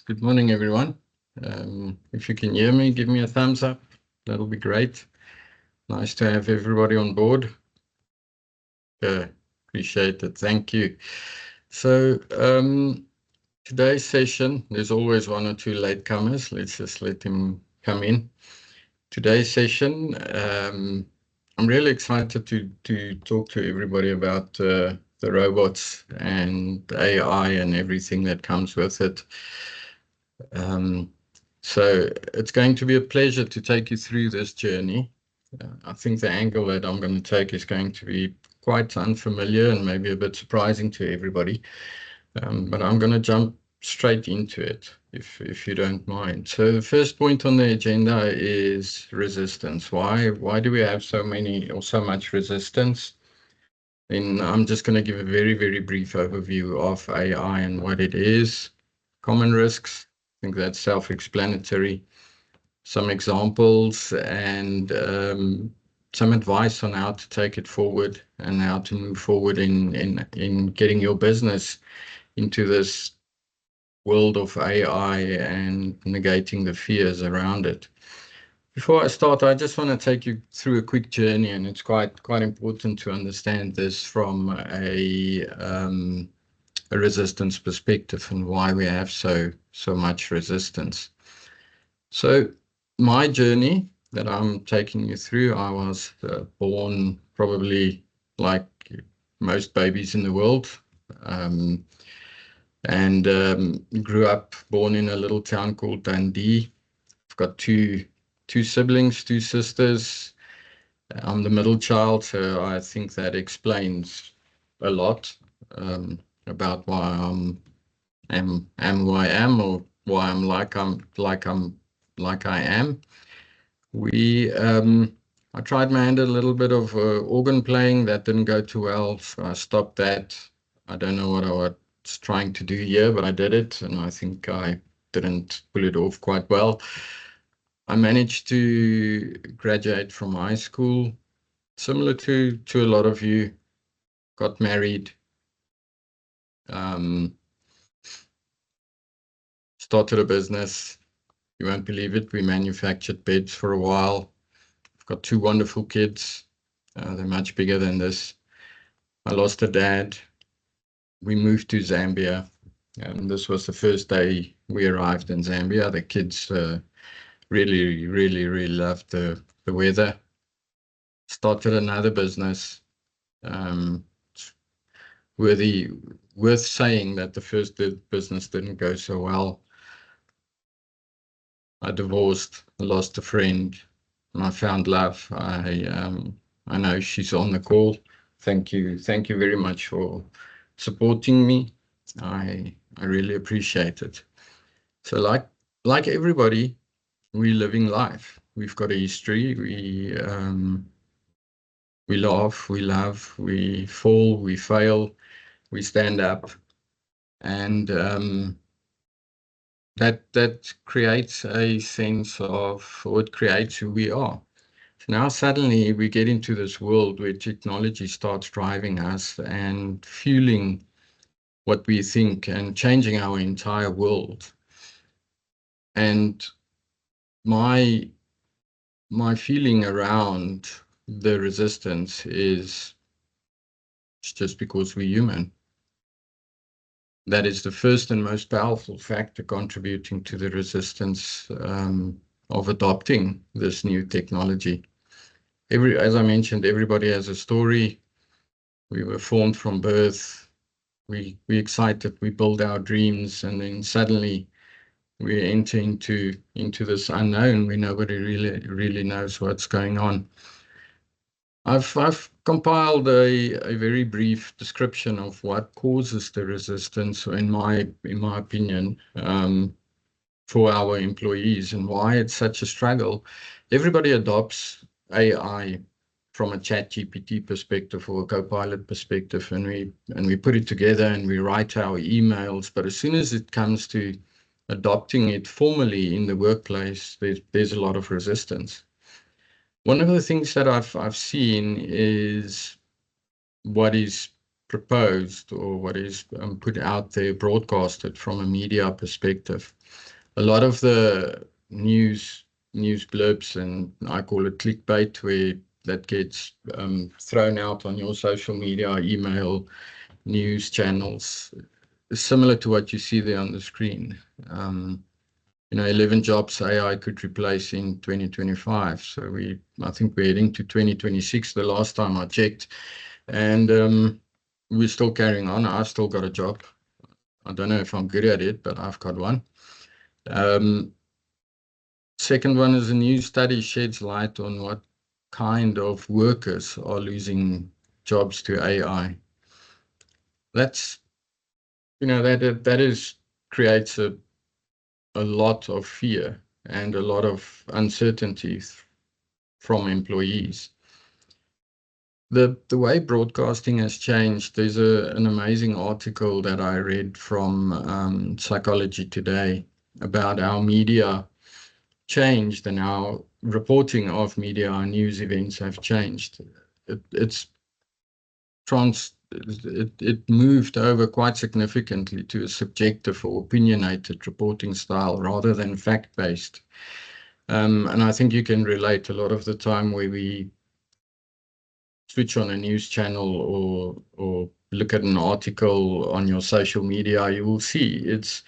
Good morning, everyone. If you can hear me, give me a thumbs up. That'll be great. Nice to have everybody on board. Appreciate it. Thank you. So today's session, there's always one or two latecomers. Let's just let them come in. Today's session, I'm really excited to talk to everybody about the robots and AI and everything that comes with it. So it's going to be a pleasure to take you through this journey. I think the angle that I'm going to take is going to be quite unfamiliar and maybe a bit surprising to everybody. But I'm going to jump straight into it, if you don't mind. So the first point on the agenda is resistance. Why do we have so many or so much resistance? And I'm just going to give a very, very brief overview of AI and what it is, common risks. I think that's self-explanatory. Some examples and some advice on how to take it forward and how to move forward in getting your business into this world of AI and negating the fears around it. Before I start, I just want to take you through a quick journey, and it's quite important to understand this from a resistance perspective and why we have so much resistance. So my journey that I'm taking you through, I was born probably like most babies in the world, and grew up, born in a little town called Dundee. I've got two siblings, two sisters. I'm the middle child, so I think that explains a lot about why am who I am, or why I'm like I am. I tried my hand at a little bit of organ playing. That didn't go too well, so I stopped that. I don't know what I was trying to do here, but I did it, and I think I didn't pull it off quite well. I managed to graduate from high school, similar to a lot of you, got married, started a business. You won't believe it, we manufactured beds for a while. I've got two wonderful kids. They're much bigger than this. I lost a dad. We moved to Zambia, and this was the first day we arrived in Zambia. The kids really loved the weather. Started another business. Worth saying that the first business didn't go so well. I divorced, lost a friend, and I found love. I know she's on the call. Thank you very much for supporting me. I really appreciate it. So like everybody, we're living life. We've got a history. We laugh, we love, we fall, we fail, we stand up, and that creates a sense of, or it creates who we are. So now suddenly we get into this world where technology starts driving us and fueling what we think and changing our entire world. And my feeling around the resistance is it's just because we're human. That is the first and most powerful factor contributing to the resistance of adopting this new technology. As I mentioned, everybody has a story. We were formed from birth. We excited, we build our dreams, and then suddenly we enter into this unknown where nobody really knows what's going on. I've compiled a very brief description of what causes the resistance, in my opinion, for our employees, and why it's such a struggle. Everybody adopts AI from a ChatGPT perspective or a Copilot perspective, and we put it together and we write our emails. But as soon as it comes to adopting it formally in the workplace, there's a lot of resistance. One of the things that I've seen is what is proposed or what is put out there, broadcasted from a media perspective. A lot of the news blurbs, and I call it clickbait, where that gets thrown out on your social media, email, news channels, similar to what you see there on the screen. 11 jobs AI could replace in 2025. So I think we're heading to 2026 the last time I checked. And we're still carrying on. I've still got a job. I don't know if I'm good at it, but I've got one. Second one is a new study sheds light on what kind of workers are losing jobs to AI. That's, that creates a lot of fear and a lot of uncertainty from employees. The way broadcasting has changed, there's an amazing article that I read from Psychology Today about how media changed and how reporting of media and news events have changed. It moved over quite significantly to a subjective or opinionated reporting style rather than fact-based. And I think you can relate a lot of the time where we switch on a news channel or look at an article on your social media, you will see it's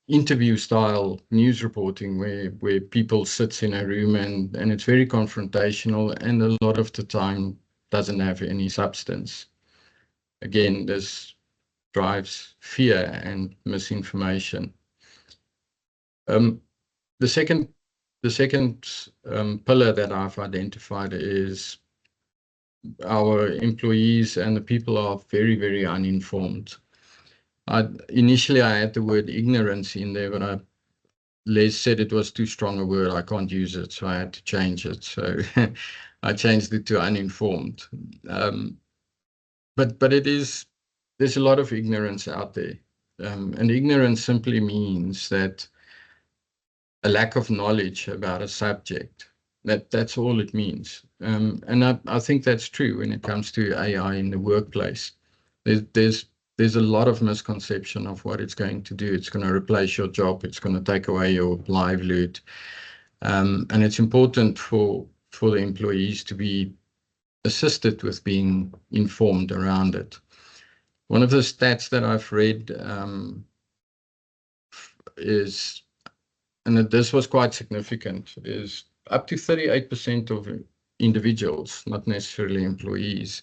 interview style news reporting where people sit in a room and it's very confrontational and a lot of the time doesn't have any substance. Again, this drives fear and misinformation. The second pillar that I've identified is our employees and the people are very, very uninformed. Initially, I had the word ignorance in there, but Les said it was too strong a word. I can't use it, so I had to change it. So I changed it to uninformed. But there's a lot of ignorance out there. And ignorance simply means that a lack of knowledge about a subject. That's all it means. And I think that's true when it comes to AI in the workplace. There's a lot of misconception of what it's going to do. It's going to replace your job. It's going to take away your livelihood. And it's important for the employees to be assisted with being informed around it. One of the stats that I've read is, and this was quite significant, is up to 38% of individuals, not necessarily employees,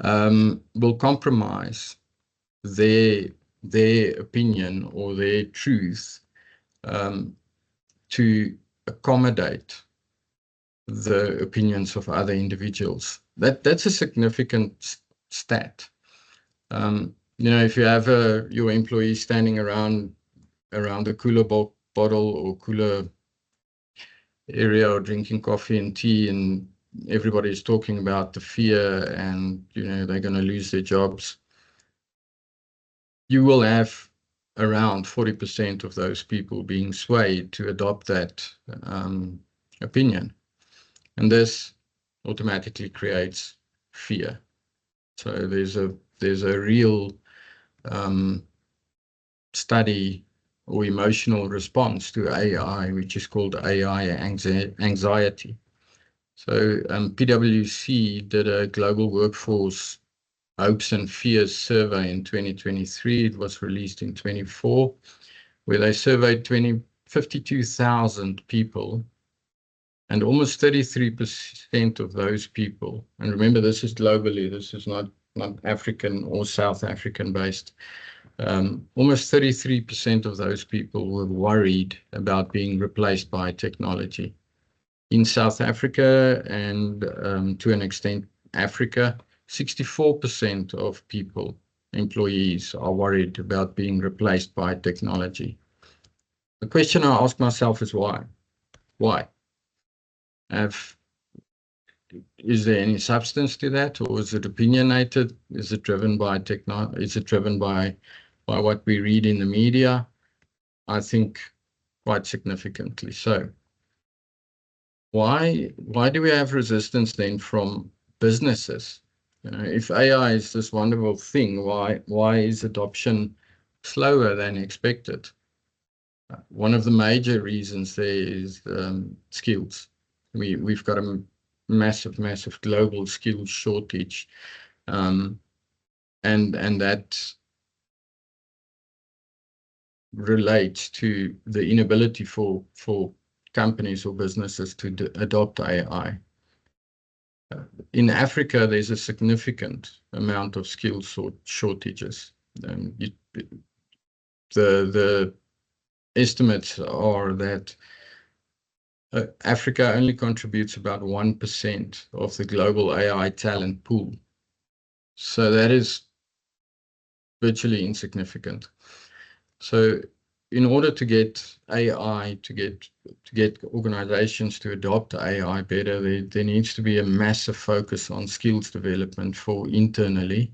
will compromise their opinion or their truth to accommodate the opinions of other individuals. That's a significant stat. If you have your employees standing around a cooler bottle or cooler area or drinking coffee and tea, and everybody's talking about the fear and they're going to lose their jobs, you will have around 40% of those people being swayed to adopt that opinion, and this automatically creates fear. So there's a real study or emotional response to AI, which is called AI anxiety. So PwC did a global workforce hopes and fears survey in 2023. It was released in 24, where they surveyed 52,000 people, and almost 33% of those people, and remember this is globally, this is not African or South African based, almost 33% of those people were worried about being replaced by technology. In South Africa and to an extent Africa, 64% of people, employees, are worried about being replaced by technology. The question I ask myself is why? Why? Is there any substance to that, or is it opinionated? Is it driven by technology? Is it driven by what we read in the media? I think quite significantly so. Why do we have resistance then from businesses. If AI is this wonderful thing, why is adoption slower than expected? One of the major reasons there is skills. We've got a massive global skills shortage, and that relates to the inability for companies or businesses to adopt AI. In Africa, there's a significant amount of skills shortages. The estimates are that Africa only contributes about 1% of the global AI talent pool. So that is virtually insignificant. So in order to get AI, to get organizations to adopt AI better, there needs to be a massive focus on skills development for internally,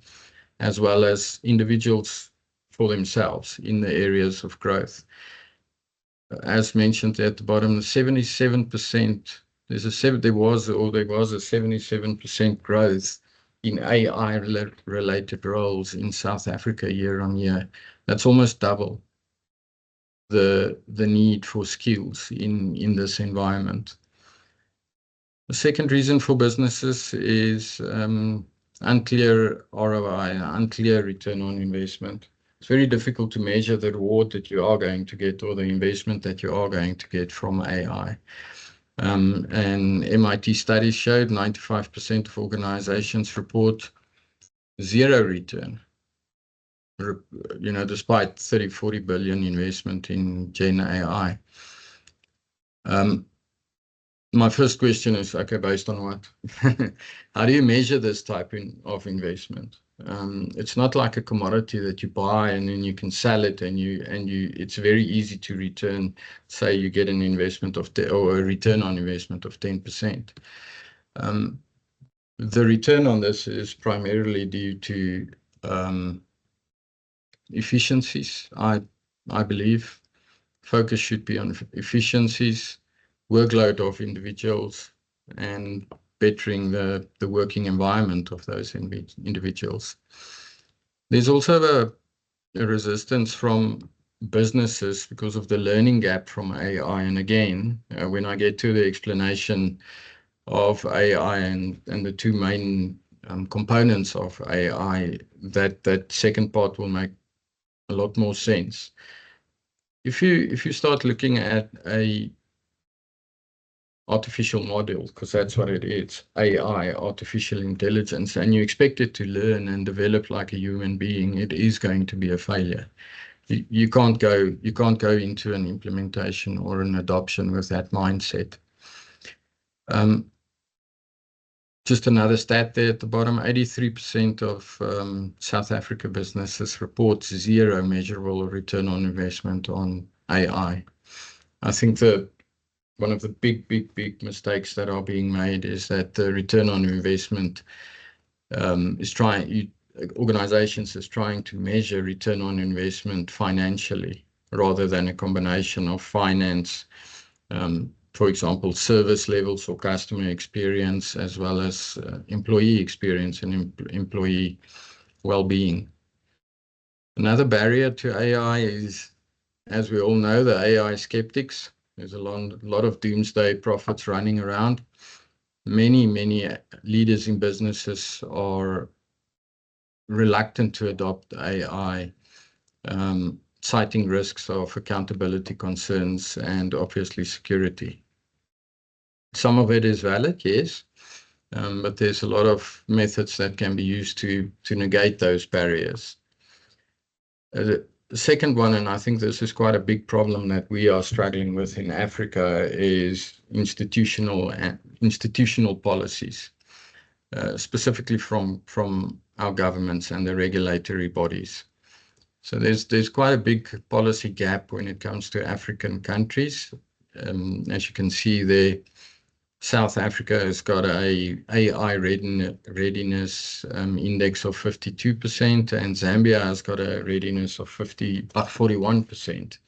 as well as individuals for themselves in the areas of growth. As mentioned at the bottom, 77%, there was a 77% growth in AI-related roles in South Africa year on year. That's almost double the need for skills in this environment. The second reason for businesses is unclear ROI, unclear return on investment. It's very difficult to measure the reward that you are going to get or the investment that you are going to get from AI. And MIT studies showed 95% of organizations report zero return, despite 30-40 billion investment in Gen AI. My first question is, okay, based on what? How do you measure this type of investment? It's not like a commodity that you buy and then you can sell it and it's very easy to return. Say you get an investment or a return on investment of 10%. The return on this is primarily due to efficiencies. I believe focus should be on efficiencies, workload of individuals, and bettering the working environment of those individuals. There's also a resistance from businesses because of the learning gap from AI. And again, when I get to the explanation of AI and the two main components of AI, that second part will make a lot more sense. If you start looking at a artificial model, because that's what it is, AI, artificial intelligence, and you expect it to learn and develop like a human being, it is going to be a failure. You can't go into an implementation or an adoption with that mindset. Just another stat there at the bottom, 83% of South Africa businesses report zero measurable return on investment on AI. I think one of the big mistakes that are being made is that the return on investment organizations is trying to measure return on investment financially rather than a combination of finance, for example, service levels or customer experience, as well as employee experience and employee well-being. Another barrier to AI is, as we all know, the AI skeptics. There's a lot of doomsday prophets running around. Many leaders in businesses are reluctant to adopt AI, citing risks of accountability concerns and obviously security. Some of it is valid, yes, but there's a lot of methods that can be used to negate those barriers. The second one, and I think this is quite a big problem that we are struggling with in Africa, is institutional policies, specifically from our governments and the regulatory bodies. So there's quite a big policy gap when it comes to African countries. As you can see there, South Africa has got a AI readiness index of 52%, and Zambia has got a readiness of 41%.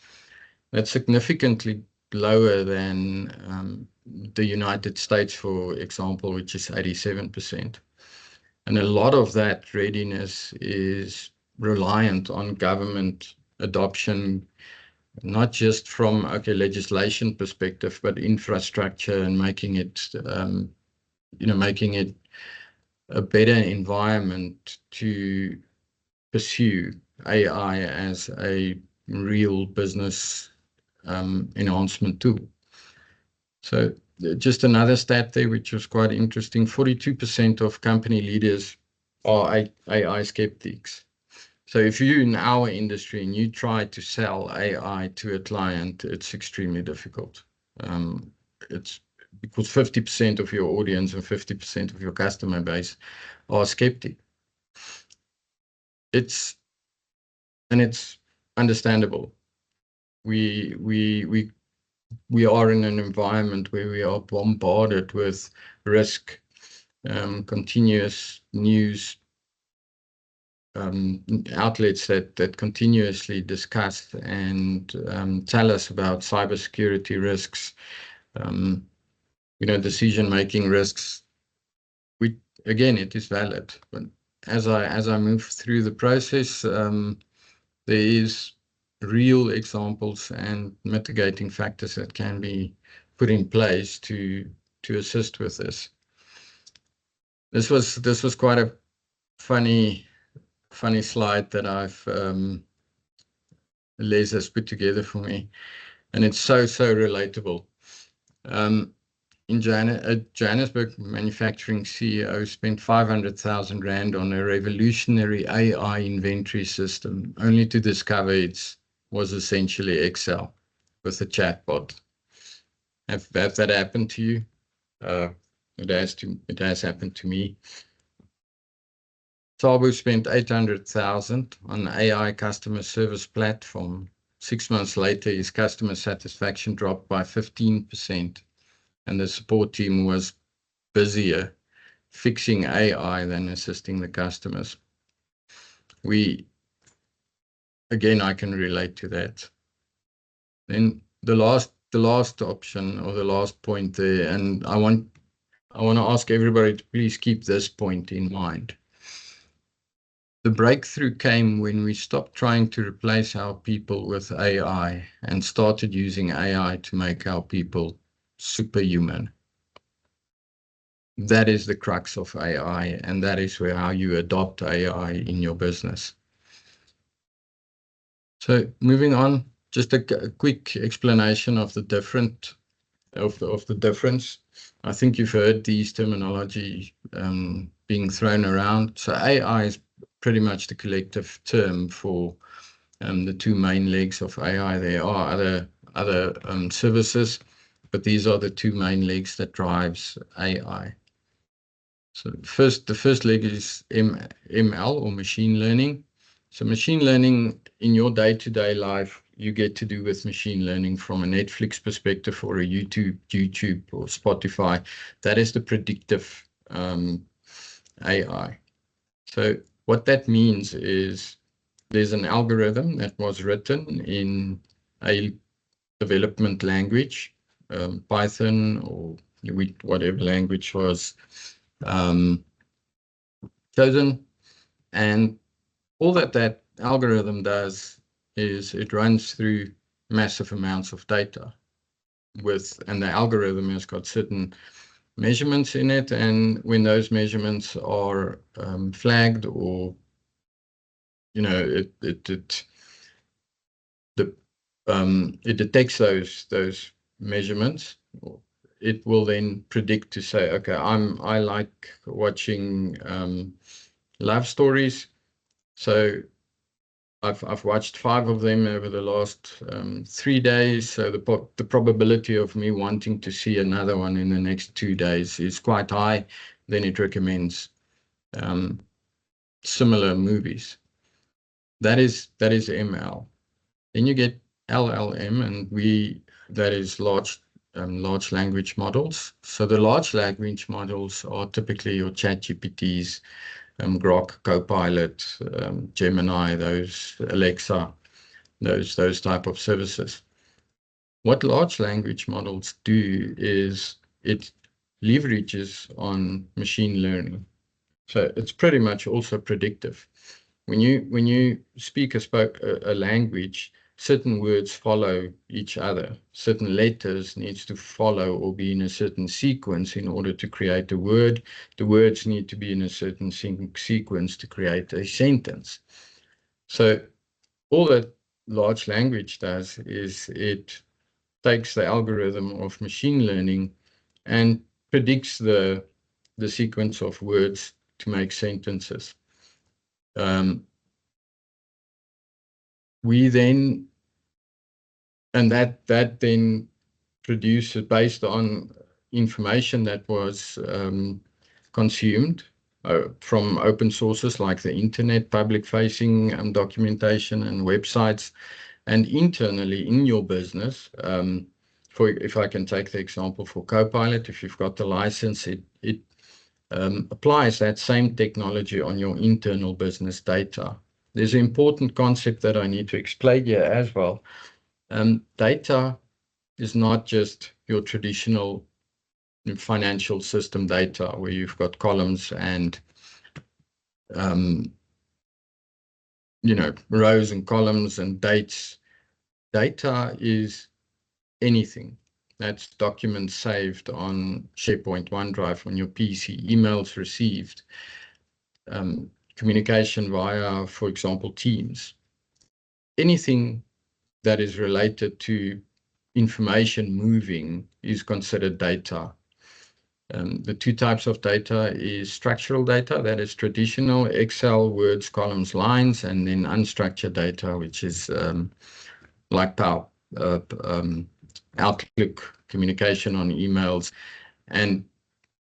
That's significantly lower than the United States, for example, which is 87%. And a lot of that readiness is reliant on government adoption, not just from legislation perspective, but infrastructure and making it a better environment to pursue AI as a real business enhancement tool. So just another stat there, which was quite interesting: 42% of company leaders are AI skeptics. So if you're in our industry and you try to sell AI to a client, it's extremely difficult. It's because 50% of your audience and 50% of your customer base are skeptic. It's understandable. We are in an environment where we are bombarded with risk, continuous news outlets that continuously discuss and tell us about cybersecurity risks, decision-making risks. Again, it is valid, but as I move through the process, there is real examples and mitigating factors that can be put in place to assist with this. This was quite a funny slide that Les has put together for me, and it's so relatable. In Johannesburg manufacturing CEO spent 500,000 Rand on a revolutionary AI inventory system, only to discover it was essentially Excel with a chatbot. Have that happened to you? It has happened to me. Thabo spent 800,000 on an AI customer service platform. 6 months later, his customer satisfaction dropped by 15%, and the support team was busier fixing AI than assisting the customers. Again, I can relate to that. Then the last option, or the last point there, and I want to ask everybody to please keep this point in mind. The breakthrough came when we stopped trying to replace our people with AI and started using AI to make our people superhuman. That is the crux of AI, and that is how you adopt AI in your business. So moving on, just a quick explanation of the difference. I think you've heard these terminology being thrown around. So AI is pretty much the collective term for the two main legs of AI. There are other services, but these are the two main legs that drives AI. So the first leg is ML, or machine learning. So machine learning in your day-to-day life, you get to do with machine learning from a Netflix perspective or a YouTube or Spotify. That is the predictive AI. So what that means is there's an algorithm that was written in a development language, Python or whatever language was chosen, and all that algorithm does is it runs through massive amounts of data and the algorithm has got certain measurements in it, and when those measurements are flagged, or it detects those measurements, it will then predict to say, okay, I like watching love stories, so I've watched 5 of them over the last 3 days. So the probability of me wanting to see another one in the next 2 days is quite high. Then it recommends similar movies. That is ML. Then you get LLM, and that is large language models. So the large language models are typically your ChatGPTs, Grok, Copilot, Gemini, Alexa, those type of services. What large language models do is it leverages on machine learning. So it's pretty much also predictive. When you speak a language, certain words follow each other. Certain letters needs to follow or be in a certain sequence in order to create a word. The words need to be in a certain sequence to create a sentence. So all that large language does is it takes the algorithm of machine learning and predicts the sequence of words to make sentences. We then, and that then produces based on information that was consumed from open sources like the internet, public-facing documentation and websites, and internally in your business. If I can take the example for Copilot, if you've got the license, it applies that same technology on your internal business data. There's an important concept that I need to explain here as well. Data is not just your traditional financial system data where you've got columns and rows and columns and dates. Data is anything. That's documents saved on SharePoint, OneDrive, on your PC, emails received, communication via, for example, Teams. Anything that is related to information moving is considered data. The two types of data is structural data, that is traditional Excel, words, columns, lines, and then unstructured data, which is like Power, Outlook, communication on emails. And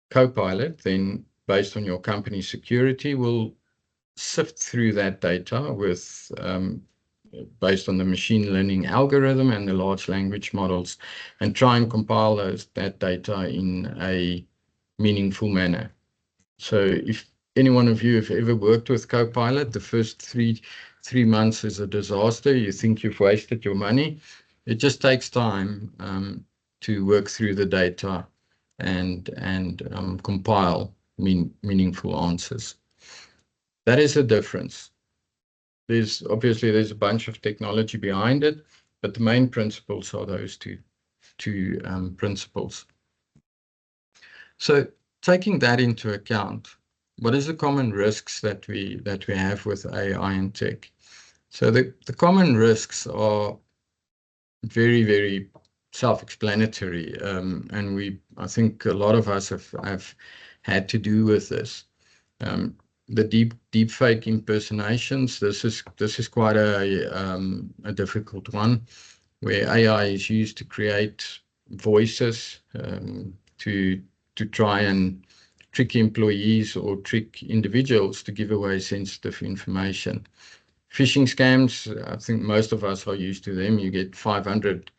Copilot, then based on your company security, will sift through that data with based on the machine learning algorithm and the large language models, and try and compile that data in a meaningful manner. So if any one of you have ever worked with Copilot, the first three months is a disaster. You think you've wasted your money. It just takes time to work through the data and compile meaningful answers. That is the difference. There's a bunch of technology behind it, but the main principles are those two principles. So taking that into account, what is the common risks that we have with AI and tech? So the common risks are very, very self-explanatory, and I think a lot of us have had to do with this. The deep fake impersonations. This is quite a difficult one, where AI is used to create voices to try and trick employees or trick individuals to give away sensitive information. Phishing scams, I think most of us are used to them. You get 500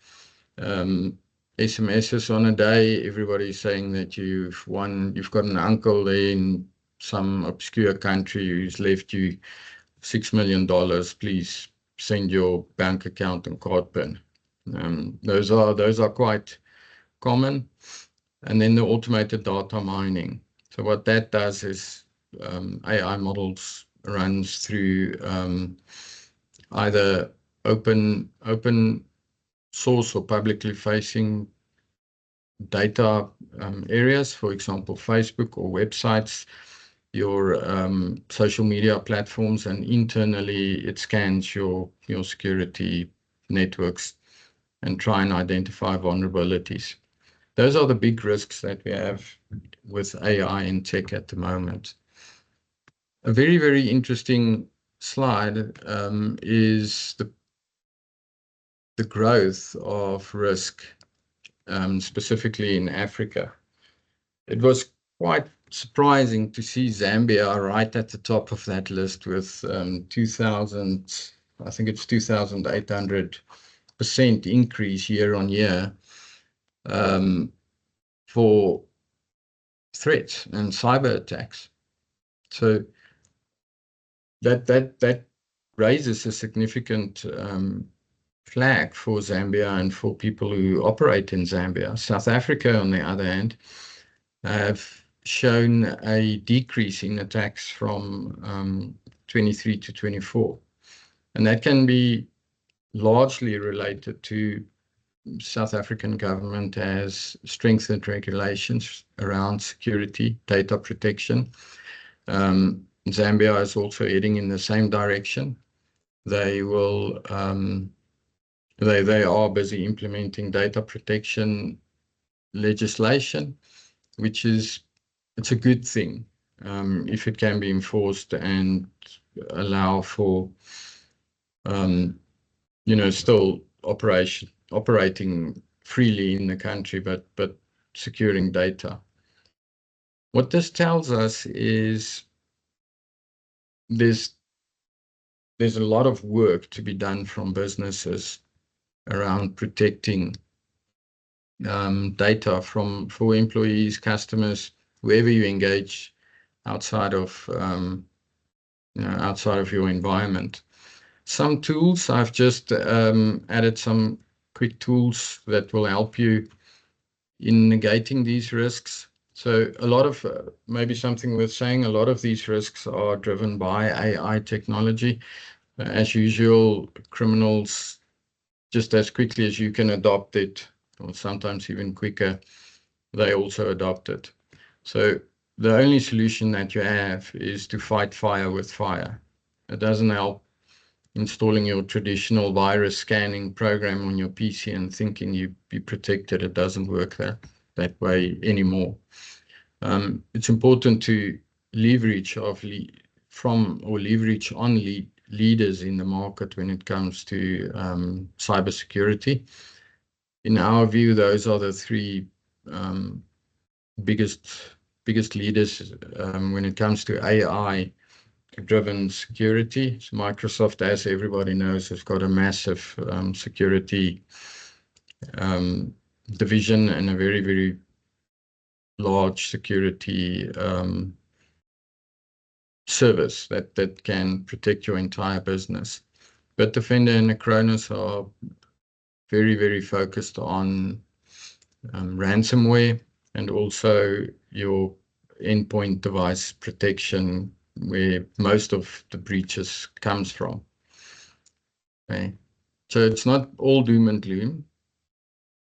SMSs on a day. Everybody's saying that you've got an uncle there in some obscure country who's left you $6 million. Please send your bank account and card PIN. Those are quite common. And then the automated data mining. So what that does is AI models runs through either open source or publicly facing data areas, for example, Facebook or websites, your social media platforms, and internally it scans your security networks and try and identify vulnerabilities. Those are the big risks that we have with AI and tech at the moment. A very, very interesting slide is the growth of risk, specifically in Africa. It was quite surprising to see Zambia right at the top of that list with 2,800% increase year on year for threats and cyber attacks. So that raises a significant flag for Zambia and for people who operate in Zambia. South Africa, on the other hand, have shown a decrease in attacks from 23 to 24. And that can be largely related to South African government has strengthened regulations around security, data protection. Zambia is also heading in the same direction. They will, they are busy implementing data protection legislation, which it's a good thing if it can be enforced and allow for, still operating freely in the country, but securing data. What this tells us is there's a lot of work to be done from businesses around protecting data for employees, customers, whoever you engage outside of your environment. Some tools, I've just added some quick tools that will help you in negating these risks. So a lot of, maybe something worth saying, a lot of these risks are driven by AI technology. As usual, criminals, just as quickly as you can adopt it, or sometimes even quicker, they also adopt it. So the only solution that you have is to fight fire with fire. It doesn't help installing your traditional virus scanning program on your PC and thinking you'd be protected. It doesn't work that way anymore. It's important to leverage on leaders in the market when it comes to cybersecurity. In our view, those are the three biggest leaders when it comes to AI-driven security. So Microsoft, as everybody knows, has got a massive security division and a very, very large security service that can protect your entire business. Bitdefender and Acronis are very, very focused on ransomware and also your endpoint device protection, where most of the breaches comes from. Okay, so it's not all doom and gloom,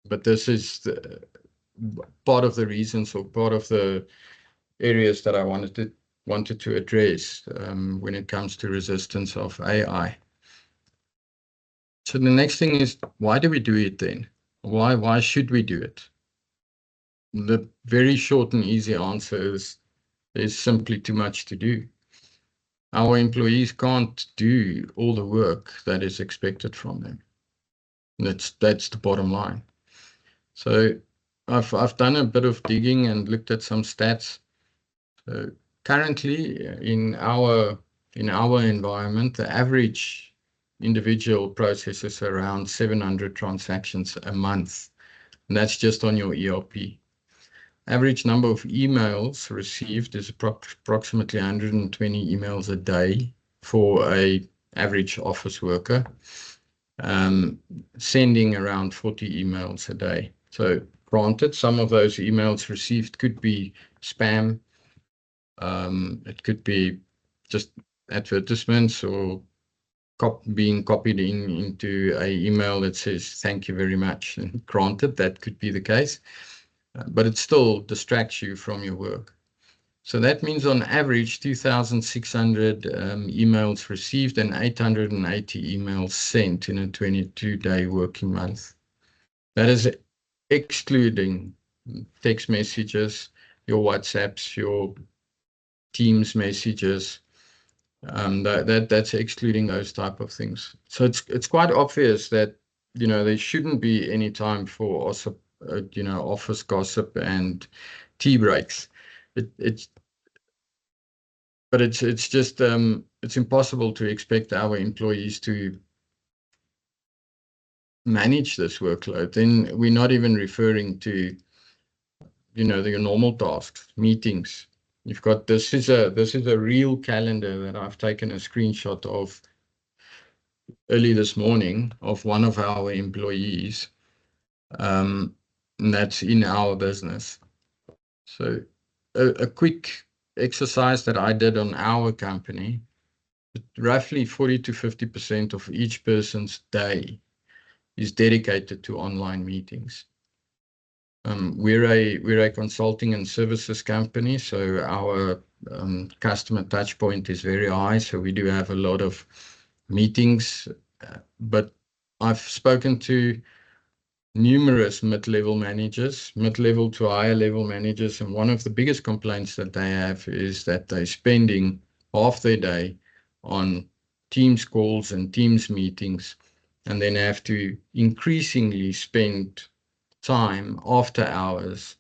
but this is part of the reasons or part of the areas that I wanted to address when it comes to resistance of AI. So the next thing is, why do we do it then? Why should we do it? The very short and easy answer is there's simply too much to do. Our employees can't do all the work that is expected from them. That's the bottom line. So I've done a bit of digging and looked at some stats. So currently, in our environment, the average individual processes around 700 transactions a month, and that's just on your ERP. Average number of emails received is approximately 120 emails a day for an average office worker, sending around 40 emails a day. So granted, some of those emails received could be spam. It could be just advertisements or being copied into an email that says, thank you very much. And granted, that could be the case. But it still distracts you from your work. So that means on average 2,600 emails received and 880 emails sent in a 22-day working month. That is excluding text messages, your WhatsApps, your Teams messages. That's excluding those type of things. So it's quite obvious that there shouldn't be any time for office gossip and tea breaks. It's just it's impossible to expect our employees to manage this workload. Then we're not even referring to your normal tasks, meetings. You've got this is a real calendar that I've taken a screenshot of. early this morning of one of our employees, and that's in our business. So a quick exercise that I did on our company, roughly 40 to 50% of each person's day is dedicated to online meetings. We're a consulting and services company, so our customer touch point is very high. So we do have a lot of meetings, but I've spoken to numerous mid-level managers, mid-level to higher level managers, and one of the biggest complaints that they have is that they're spending half their day on Teams calls and Teams meetings, and then have to increasingly spend time after hours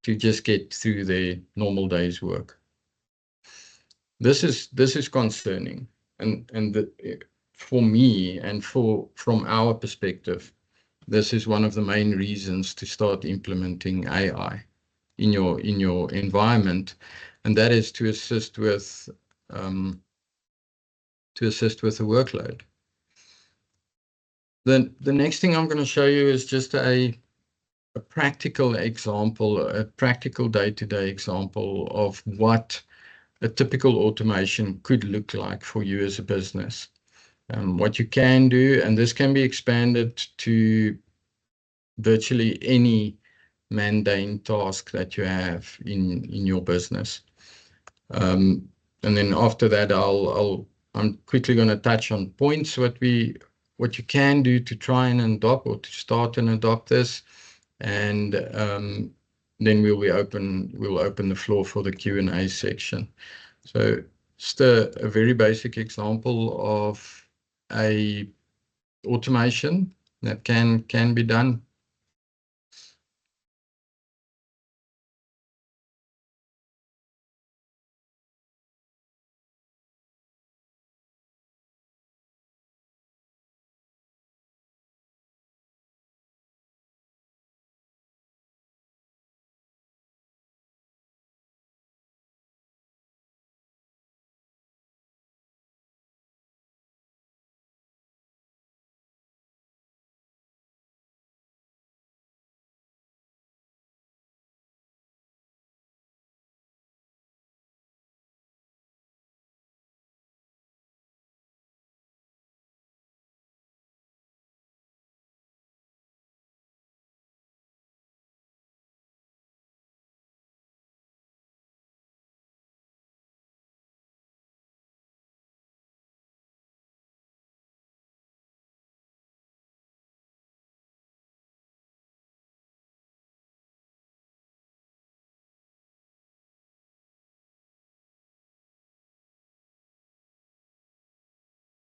to just get through their normal day's work. This is concerning, and for me and from our perspective, this is one of the main reasons to start implementing AI in your environment, and that is to assist with the workload. The next thing I'm going to show you is just a practical example, a practical day-to-day example of what a typical automation could look like for you as a business. What you can do, and this can be expanded to virtually any mundane task that you have in your business. And then after that, I'm quickly going to touch on points what you can do to try and adopt or to start and adopt this, and then we'll open the floor for the Q&A section. So just a very basic example of a automation that can be done.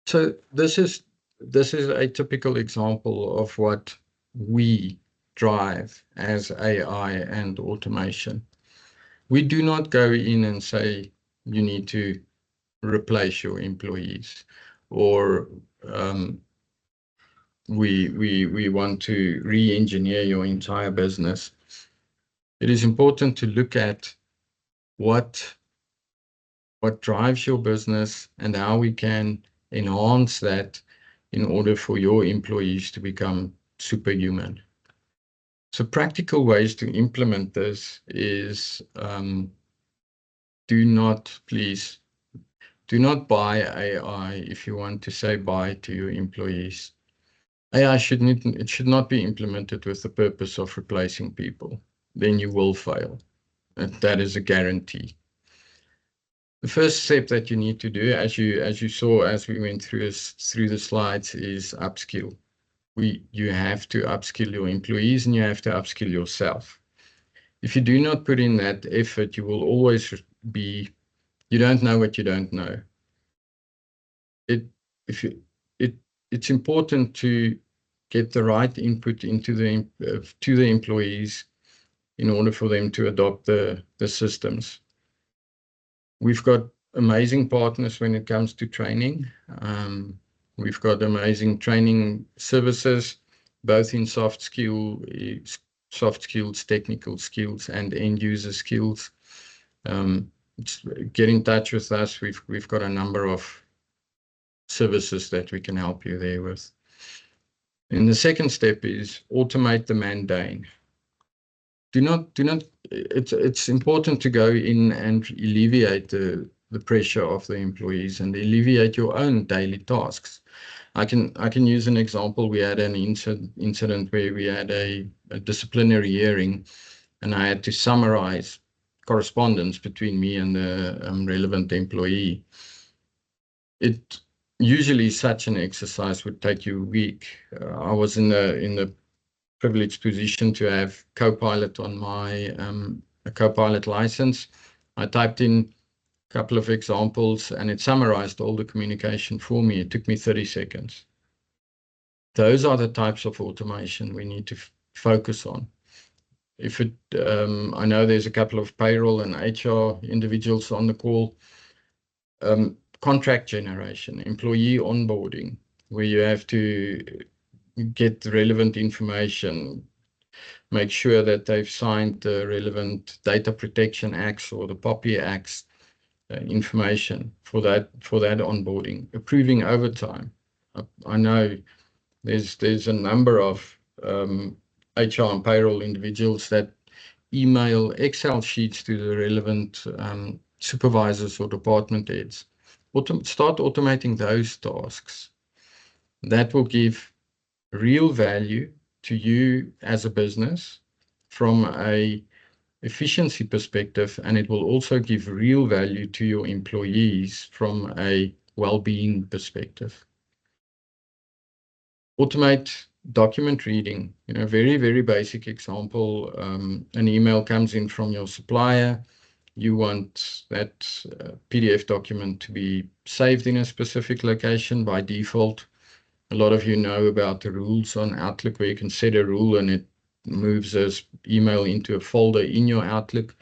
So this is a typical example of what we drive as AI and automation. We do not go in and say you need to replace your employees, or we want to re-engineer your entire business. It is important to look at what drives your business and how we can enhance that in order for your employees to become superhuman. So practical ways to implement this is please do not buy AI if you want to say bye to your employees. AI should not be implemented with the purpose of replacing people. Then you will fail. That is a guarantee. The first step that you need to do, as you saw as we went through the slides, is upskill. You have to upskill your employees and you have to upskill yourself. If you do not put in that effort, you will always be, you don't know what you don't know. It's important to get the right input into to the employees in order for them to adopt the systems. We've got amazing partners when it comes to training. We've got amazing training services, both in soft skills, technical skills, and end user skills. Get in touch with us. We've got a number of services that we can help you there with. And the second step is automate the mundane. It's important to go in and alleviate the pressure of the employees and alleviate your own daily tasks. I can use an example. We had an incident where we had a disciplinary hearing, and I had to summarize correspondence between me and the relevant employee. It usually such an exercise would take you a week. I was in the privileged position to have Copilot on my a Copilot license. I typed in a couple of examples and it summarized all the communication for me. It took me 30 seconds. Those are the types of automation we need to focus on. If it, I know there's a couple of payroll and HR individuals on the call. Contract generation, employee onboarding, where you have to get the relevant information, make sure that they've signed the relevant data protection acts or the POPI acts information for that onboarding, approving overtime. I know there's a number of HR and payroll individuals that email Excel sheets to the relevant supervisors or department heads. Start automating those tasks. That will give real value to you as a business from a efficiency perspective, and it will also give real value to your employees from a well-being perspective. Automate document reading. Very, very basic example. An email comes in from your supplier. You want that PDF document to be saved in a specific location by default. A lot of you know about the rules on Outlook where you can set a rule and it moves this email into a folder in your Outlook.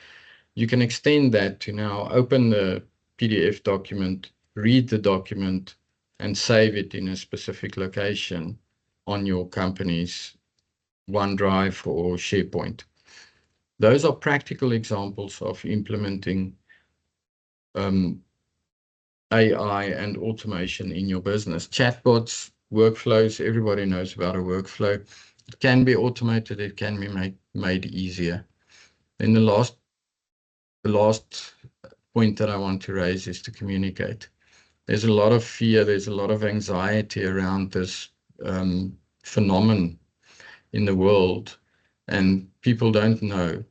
You can extend that to now open the PDF document, read the document, and save it in a specific location on your company's OneDrive or SharePoint. Those are practical examples of implementing AI and automation in your business. Chatbots, workflows, everybody knows about a workflow. It can be automated, it can be made easier. Then the last point that I want to raise is to communicate. There's a lot of fear, there's a lot of anxiety around this phenomenon in the world, and people don't know.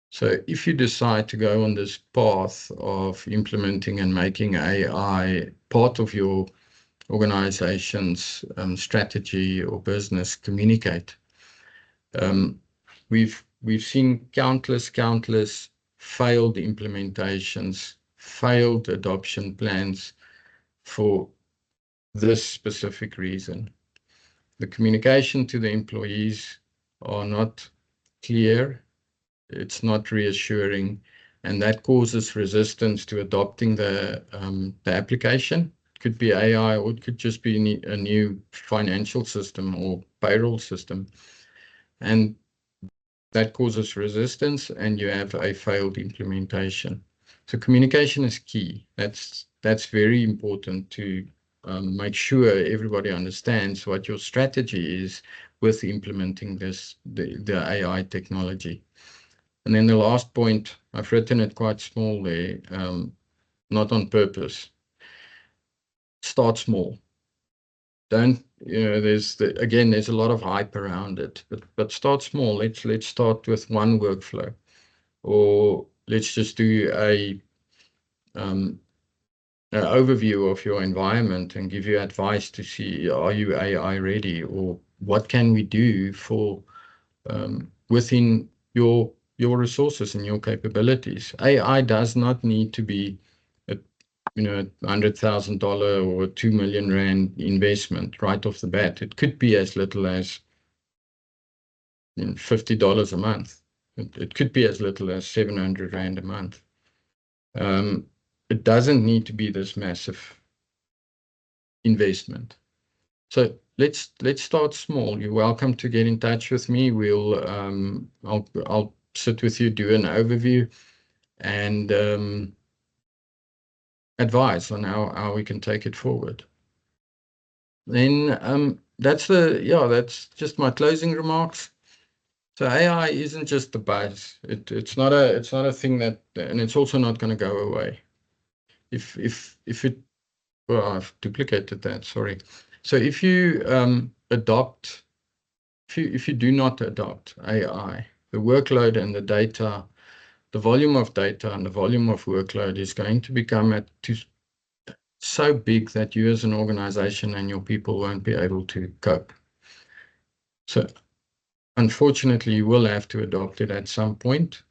So if you decide to go on this path of implementing and making AI part of your organization's strategy or business, communicate. We've seen countless failed implementations, failed adoption plans for this specific reason. The communication to the employees are not clear, it's not reassuring, and that causes resistance to adopting the application. It could be AI, or it could just be a new financial system or payroll system. And that causes resistance, and you have a failed implementation. So communication is key. That's very important to make sure everybody understands what your strategy is with implementing the AI technology. And then the last point, I've written it quite small there, not on purpose. Start small. Don't, there's a lot of hype around it, but start small. Let's start with one workflow, or let's just do an overview of your environment and give you advice to see, are you AI ready, or what can we do for within your resources and your capabilities. AI does not need to be $100,000 or R2 million investment right off the bat. It could be as little as $50 a month. It could be as little as 700 Rand a month. It doesn't need to be this massive investment. So let's start small. You're welcome to get in touch with me. I'll sit with you, do an overview, and advise on how we can take it forward. Then that's just my closing remarks. So AI isn't just the buzz. It's not a thing that, and it's also not going to go away. If it, well, I've duplicated that. Sorry. So if you adopt, if you do not adopt AI, the workload and the data, the volume of data and the volume of workload is going to become so big that you as an organization and your people won't be able to cope. So unfortunately, you will have to adopt it at some point,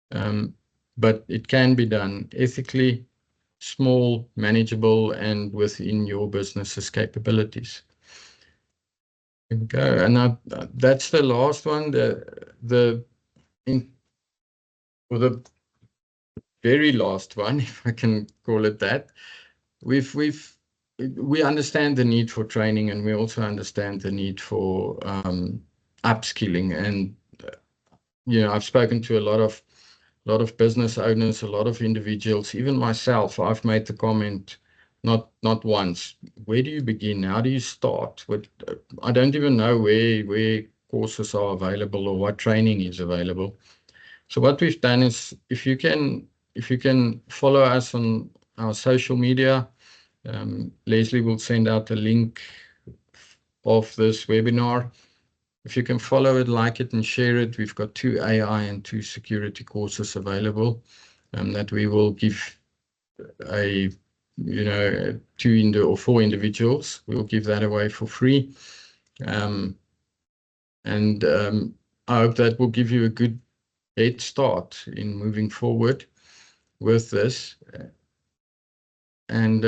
but it can be done ethically, small, manageable, and within your business's capabilities. Okay, and that's the last one. The very last one, if I can call it that. We understand the need for training, and we also understand the need for upskilling. And I've spoken to a lot of business owners, a lot of individuals, even myself. I've made the comment not once. Where do you begin? How do you start? I don't even know where courses are available or what training is available. So what we've done is, if you can follow us on our social media, Leslie will send out a link of this webinar. If you can follow it, like it, and share it, we've got 2 AI and 2 security courses available that we will give 2 or 4 individuals. We'll give that away for free. And I hope that will give you a good head start in moving forward with this. And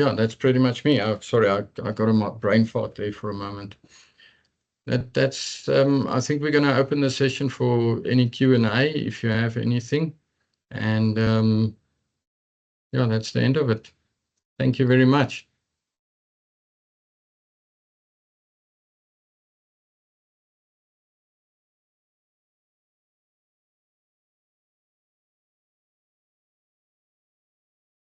that's pretty much me. Sorry, I got a brain fart there for a moment. That's I think we're going to open the session for any Q&A if you have anything. And that's the end of it. Thank you very much.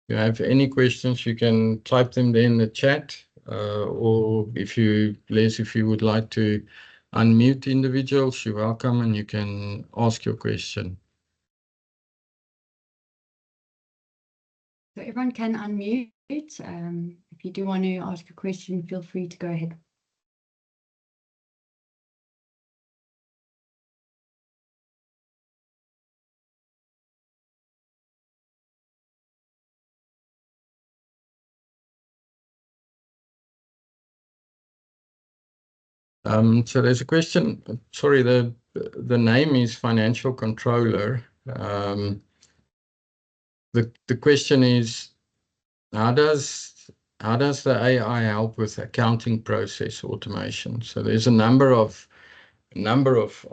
If you have any questions, you can type them there in the chat, or if you would like to unmute individuals, you're welcome, and you can ask your question. So everyone can unmute. If you do want to ask a question, feel free to go ahead. So there's a question. Sorry, the name is Financial Controller. The question is, how does the AI help with accounting process automation? So there's a number of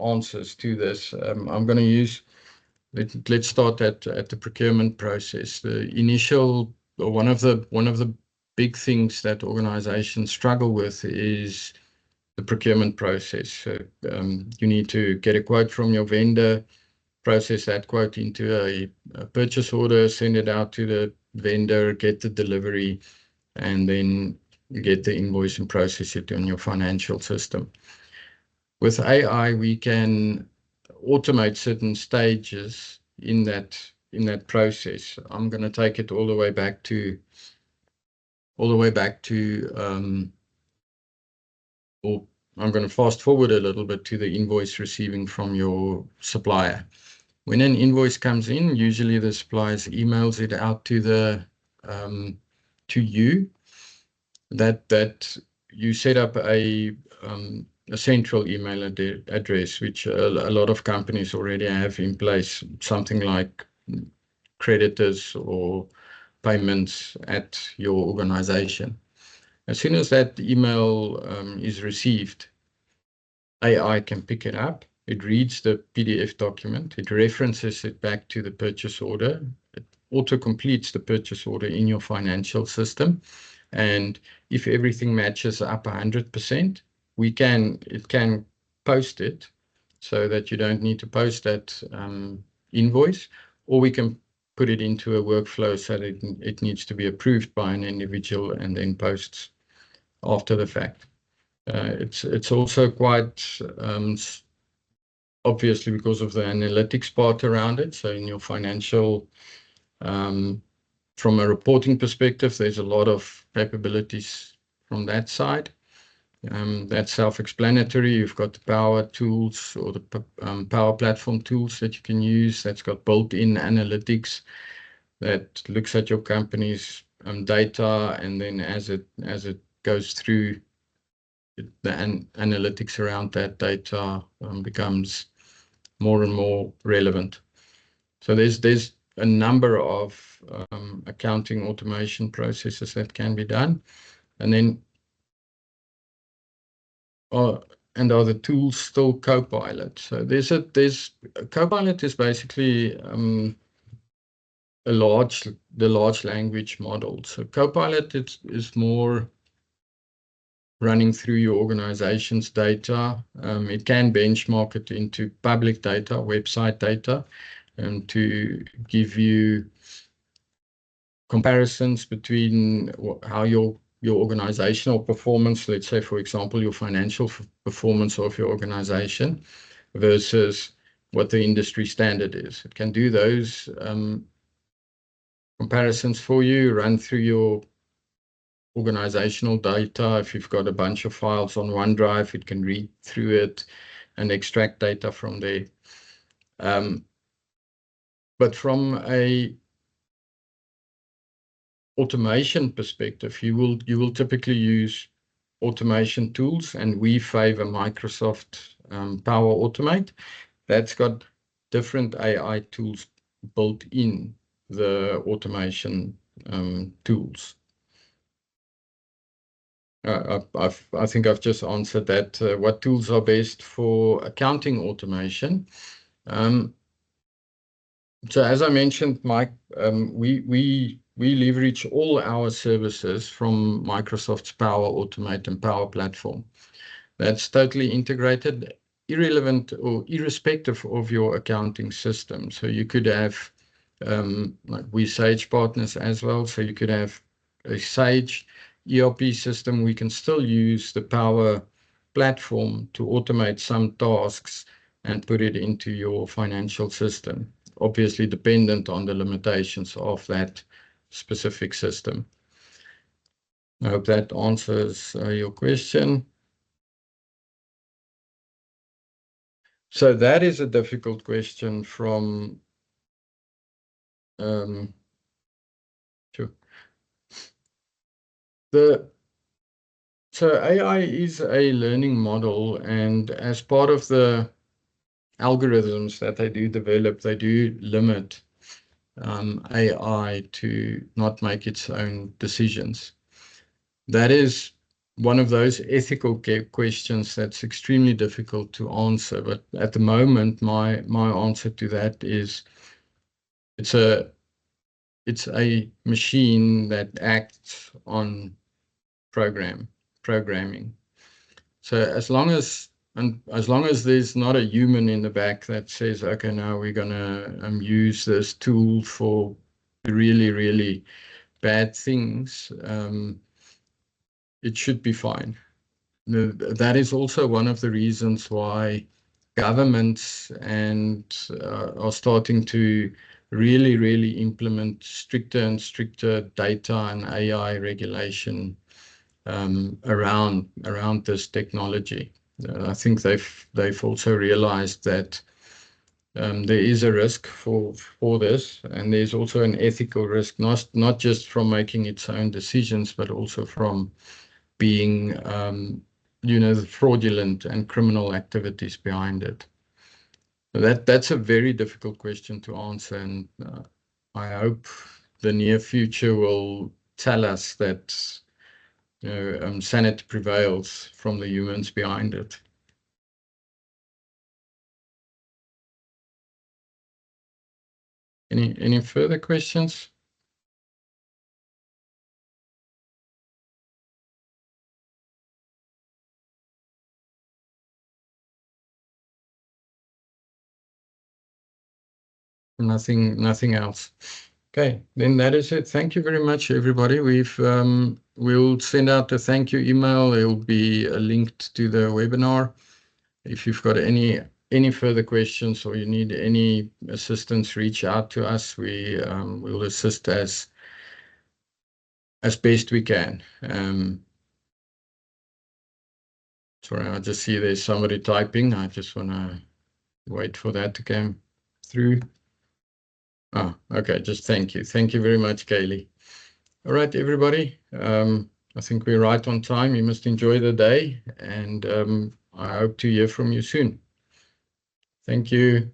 answers to this. I'm going to use. Let's start at the procurement process. The initial, or one of the big things that organizations struggle with is the procurement process. So you need to get a quote from your vendor, process that quote into a purchase order, send it out to the vendor, get the delivery, and then you get the invoice and process it on your financial system. With AI, we can automate certain stages in that process. I'm going to take it all the way back to or I'm going to fast forward a little bit to the invoice receiving from your supplier. When an invoice comes in, usually the supplier emails it out to you. That you set up a central email address, which a lot of companies already have in place, something like creditors or payments at your organization. As soon as that email is received, AI can pick it up. It reads the PDF document. It references it back to the purchase order. It auto-completes the purchase order in your financial system. And if everything matches up 100%, it can post it so that you don't need to post that invoice, or we can put it into a workflow so that it needs to be approved by an individual and then posts after the fact. It's also quite obviously because of the analytics part around it. So in your financial, from a reporting perspective, there's a lot of capabilities from that side. That's self-explanatory. You've got the Power tools or the Power Platform tools that you can use. That's got built-in analytics that looks at your company's data, and then as it goes through, the analytics around that data becomes more and more relevant. So there's a number of accounting automation processes that can be done, and then are the tools still Copilot? So Copilot is basically the large language model. So Copilot is more running through your organization's data. It can benchmark it into public data, website data, to give you comparisons between how your organizational performance, let's say, for example, your financial performance of your organization versus what the industry standard is. It can do those comparisons for you, run through your organizational data. If you've got a bunch of files on OneDrive, it can read through it and extract data from there. But from a automation perspective, you will typically use automation tools, and we favor Microsoft Power Automate. That's got different AI tools built in the automation tools. I think I've just answered that. What tools are best for accounting automation? So as I mentioned, Mike, we leverage all our services from Microsoft's Power Automate and Power Platform. That's totally integrated, irrelevant or irrespective of your accounting system. So you could have, like we Sage partners as well. So you could have a Sage ERP system. We can still use the Power Platform to automate some tasks and put it into your financial system, obviously dependent on the limitations of that specific system. I hope that answers your question. So that is a difficult question from sure. So AI is a learning model, and as part of the algorithms that they do develop, they do limit AI to not make its own decisions. That is one of those ethical questions that's extremely difficult to answer. But at the moment, my answer to that is it's a machine that acts on programming. So as long as there's not a human in the back that says, okay, now we're gonna use this tool for really, really bad things, it should be fine. That is also one of the reasons why governments are starting to really, really implement stricter and stricter data and AI regulation around this technology. I think they've also realized that there is a risk for this, and there's also an ethical risk, not just from making its own decisions, but also from being the fraudulent and criminal activities behind it. That's a very difficult question to answer, and I hope the near future will tell us that sanity prevails from the humans behind it. Any further questions? Nothing else. Okay, then that is it. Thank you very much, everybody. We'll send out a thank you email. It'll be linked to the webinar. If you've got any further questions or you need any assistance, reach out to us. We will assist as best we can. Sorry, I just see there's somebody typing. I just want to wait for that to come through. Oh, okay. Just thank you. Thank you very much, Kaylee. All right, everybody. I think we're right on time. You must enjoy the day, and I hope to hear from you soon. Thank you.